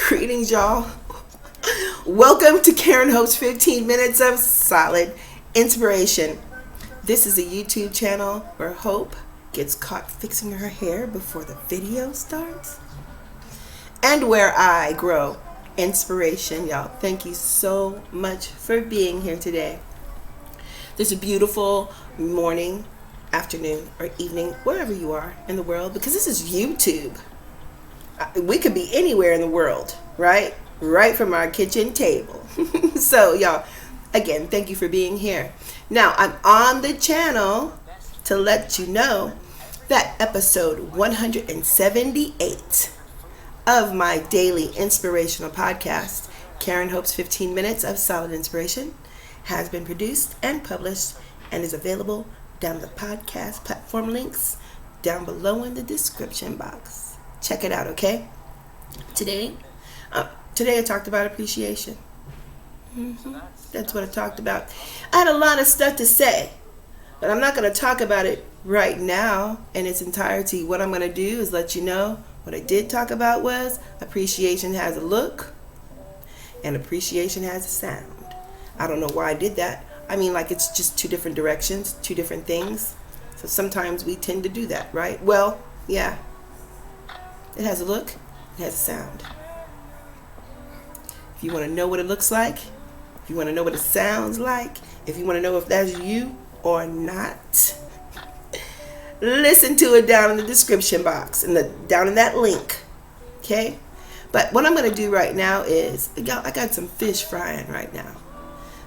Greetings, y'all. Welcome to Karen Hope's 15 Minutes of Solid Inspiration. This is a YouTube channel where Hope gets caught fixing her hair before the video starts, and where I grow inspiration, y'all. Thank you so much for being here today. There's a beautiful morning, afternoon, or evening, wherever you are in the world, because this is YouTube. We could be anywhere in the world, right? Right from our kitchen table. So, y'all, again, thank you for being here. Now, I'm on the channel to let you know that episode 178 of my daily inspirational podcast, Karen Hope's 15 Minutes of Solid Inspiration, has been produced and published and is available down the podcast platform links down below in the description box. Check it out, okay? Today I talked about appreciation. That's what I talked about. I had a lot of stuff to say, but I'm not going to talk about it right now in its entirety. What I'm going to do is let you know what I did talk about was appreciation has a look and appreciation has a sound. I don't know why I did that. I mean, like, it's just two different directions, two different things. So sometimes we tend to do that, right? Well, yeah. It has a look, it has a sound. If you want to know what it looks like, if you want to know what it sounds like, if you want to know if that's you or not, listen to it down in the description box, down in that link, okay? But what I'm going to do right now is, I got some fish frying right now.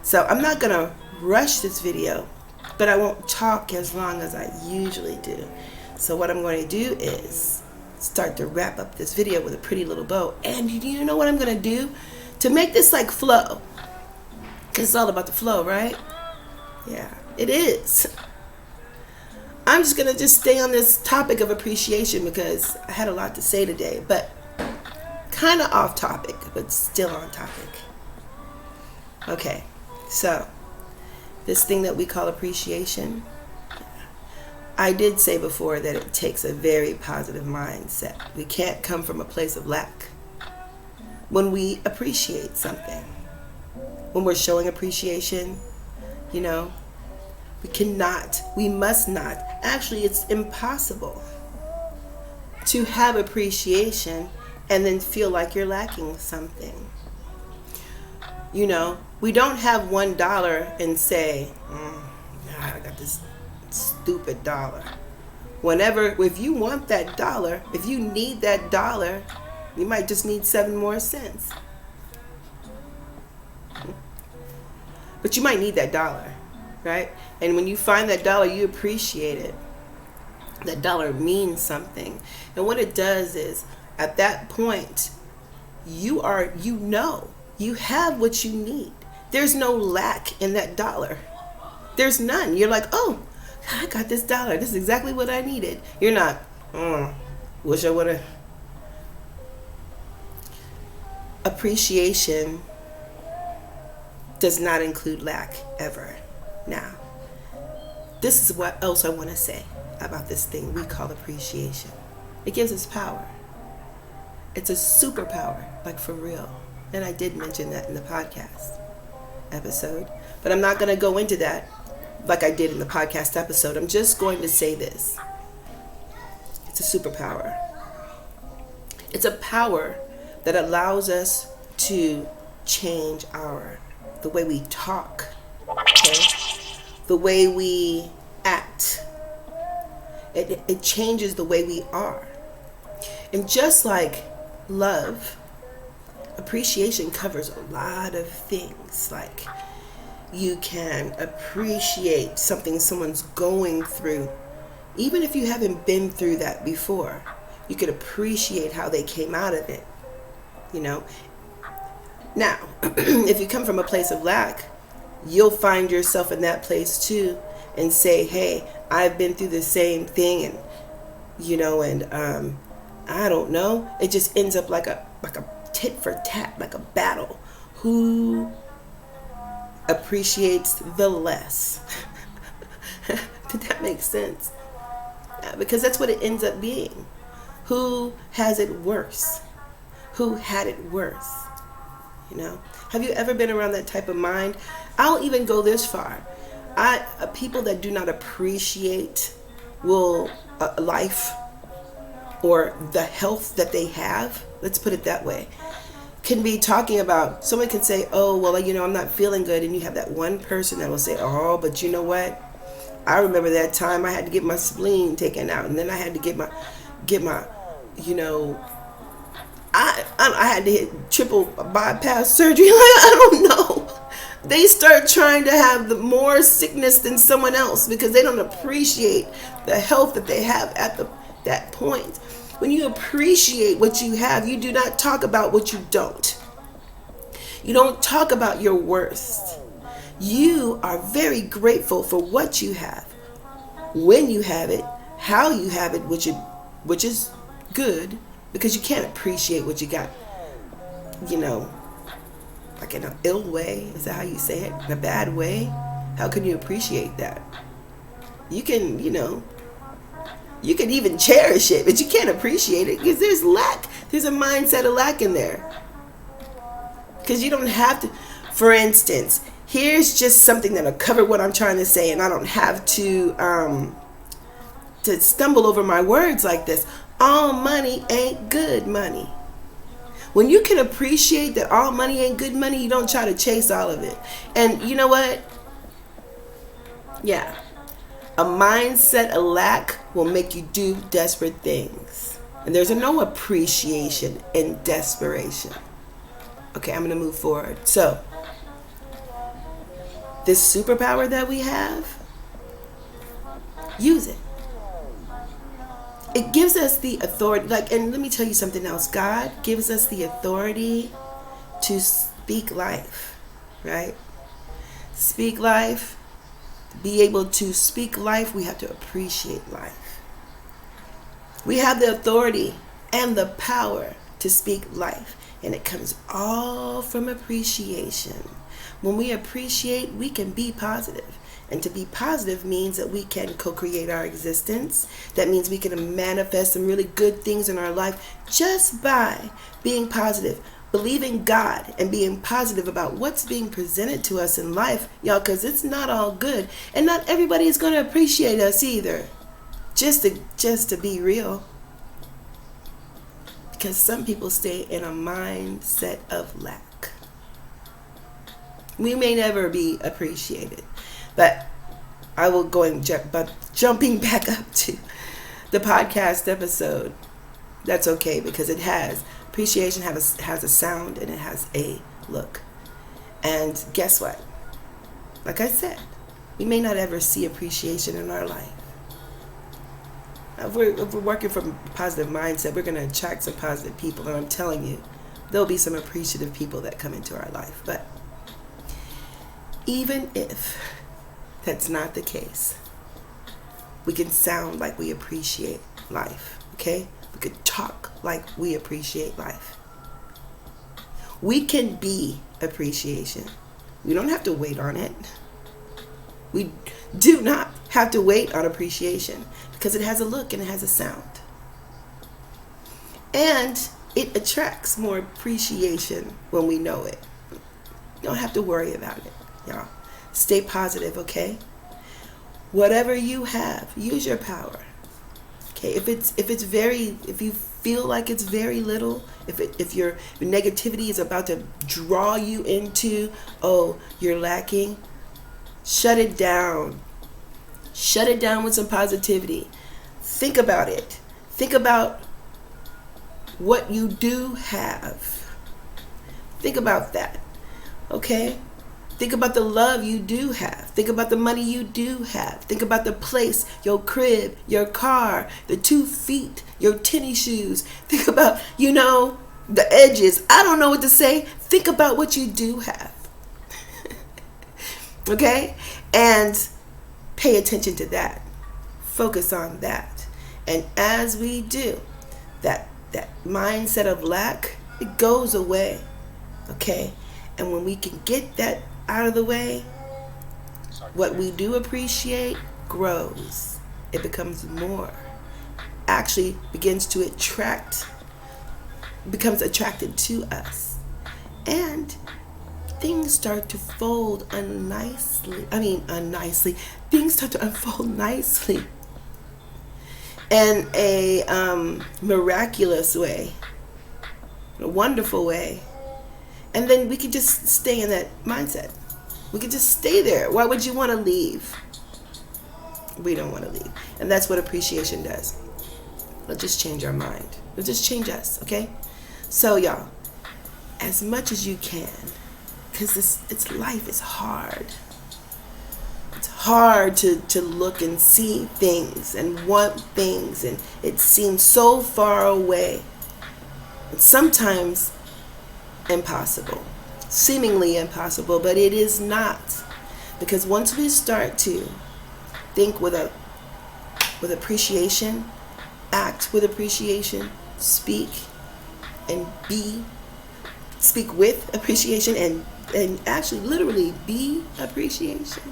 So I'm not going to rush this video, but I won't talk as long as I usually do. So what I'm going to do is start to wrap up this video with a pretty little bow. And you know what I'm going to do to make this like flow? Because it's all about the flow, right? Yeah, it is. I'm just going to stay on this topic of appreciation because I had a lot to say today, but kind of off topic, but still on topic. Okay, so this thing that we call appreciation, I did say before that it takes a very positive mindset. We can't come from a place of lack. When we appreciate something, when we're showing appreciation, we must not. Actually, it's impossible to have appreciation and then feel like you're lacking something. We don't have $1 and say, I got this stupid dollar. If you want that dollar, if you need that dollar, you might just need 7 more cents. But you might need that dollar, right? And when you find that dollar, you appreciate it. That dollar means something. And what it does is, at that point, you have what you need. There's no lack in that dollar. There's none. You're like, oh, I got this dollar. This is exactly what I needed. You're not, wish I would have. Appreciation does not include lack ever. Now, this is what else I want to say about this thing we call appreciation. It gives us power. It's a superpower, like for real. And I did mention that in the podcast episode, but I'm not going to go into that like I did in the podcast episode. I'm just going to say this. It's a superpower. It's a power that allows us to change the way we talk, okay? The way we act. It changes the way we are. And just like love, appreciation covers a lot of things. Like, you can appreciate something someone's going through. Even if you haven't been through that before, you could appreciate how they came out of it. Now, if you come from a place of lack, you'll find yourself in that place too and say, hey, I've been through the same thing, and I don't know. It just ends up like a tit for tat, like a battle. Who appreciates the less? Did that make sense? Because that's what it ends up being. Who has it worse? who had it worse. You know, have you ever been around that type of mind? I'll even go this far. People that do not appreciate life or the health that they have, let's put it that way, can be talking about, someone can say, oh, well, I'm not feeling good. And you have that one person that will say, oh, but you know what? I remember that time I had to get my spleen taken out. And then I had to get my I had to hit triple bypass surgery. I don't know. They start trying to have the more sickness than someone else because they don't appreciate the health that they have at that point. When you appreciate what you have, you do not talk about what you don't. You don't talk about your worst. You are very grateful for what you have, when you have it, how you have it, which is good, because you can't appreciate what you got, like in an ill way. Is that how you say it? In a bad way? How can you appreciate that? You can, you can even cherish it, but you can't appreciate it because there's lack. There's a mindset of lack in there. Because you don't have to, for instance, here's just something that'll cover what I'm trying to say, and I don't have to stumble over my words like this. All money ain't good money. When you can appreciate that all money ain't good money, you don't try to chase all of it. And you know what? Yeah. A mindset of lack will make you do desperate things. And there's no appreciation in desperation. Okay, I'm going to move forward. So, this superpower that we have, use it. It gives us the authority, and let me tell you something else. God gives us the authority to speak life, right? Speak life. To be able to speak life, we have to appreciate life. We have the authority and the power to speak life, and it comes all from appreciation. When we appreciate, we can be positive. And to be positive means that we can co-create our existence. That means we can manifest some really good things in our life just by being positive, believing God, and being positive about what's being presented to us in life, y'all, because it's not all good. And not everybody is going to appreciate us either. Just to be real. Because some people stay in a mindset of lack. We may never be appreciated. But I will jumping back up to the podcast episode. That's okay because it has appreciation, has a sound, and it has a look. And guess what? Like I said, we may not ever see appreciation in our life. If we're working from a positive mindset, we're going to attract some positive people. And I'm telling you, there'll be some appreciative people that come into our life. But even if that's not the case, we can sound like we appreciate life, okay? We could talk like we appreciate life. We can be appreciation. We don't have to wait on it. We do not have to wait on appreciation because it has a look and it has a sound. And it attracts more appreciation when we know it. You don't have to worry about it, y'all. Stay positive, okay? Whatever you have, use your power. Okay, if you feel like it's very little, if your negativity is about to draw you into, oh, you're lacking, shut it down. Shut it down with some positivity. Think about it. Think about what you do have. Think about that. Okay? Think about the love you do have. Think about the money you do have. Think about the place, your crib, your car, the 2 feet, your tennis shoes. Think about, the edges. I don't know what to say. Think about what you do have. Okay? And pay attention to that. Focus on that. And as we do, that mindset of lack, it goes away. Okay? And when we can get that out of the way, what we do appreciate grows. It becomes more. Actually begins to attract becomes attracted to us. And things start to fold unnicely. Things start to unfold nicely in a miraculous way, a wonderful way. And then we can just stay in that mindset. We can just stay there. Why would you want to leave? We don't want to leave. And that's what appreciation does. It'll just change our mind. It'll just change us, okay? So, y'all, as much as you can, because it's life is hard. It's hard to look and see things and want things, and it seems so far away. And sometimes impossible, seemingly impossible, but it is not. Because once we start to think with appreciation, act with appreciation, speak with appreciation, and actually literally be appreciation,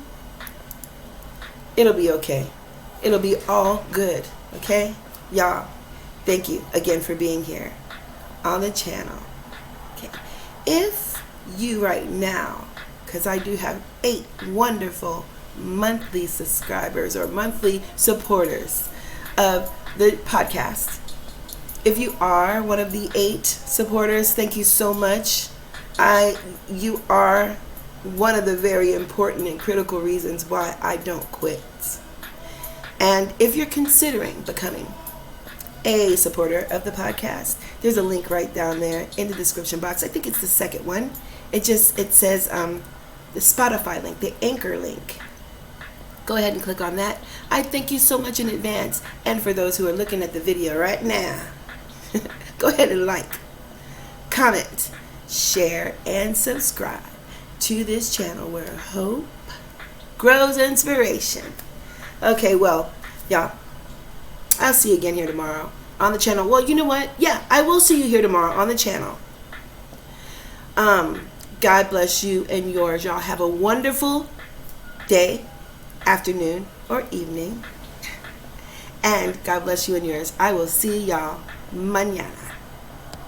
it'll be okay. It'll be all good, okay? Y'all, thank you again for being here on the channel. Okay. If you right now, because I do have 8 wonderful monthly subscribers or monthly supporters of the podcast. If you are one of the 8 supporters, thank you so much. You are one of the very important and critical reasons why I don't quit. And if you're considering becoming a supporter of the podcast, there's a link right down there in the description box. I think it's the second one. It says the Spotify link, the Anchor link. Go ahead and click on that. I thank you so much in advance. And for those who are looking at the video right now, go ahead and like, comment, share, and subscribe to this channel where hope grows inspiration. Okay, well, y'all, I'll see you again here tomorrow on the channel. Well, you know what? Yeah, I will see you here tomorrow on the channel. God bless you and yours. Y'all have a wonderful day, afternoon, or evening. And God bless you and yours. I will see y'all mañana.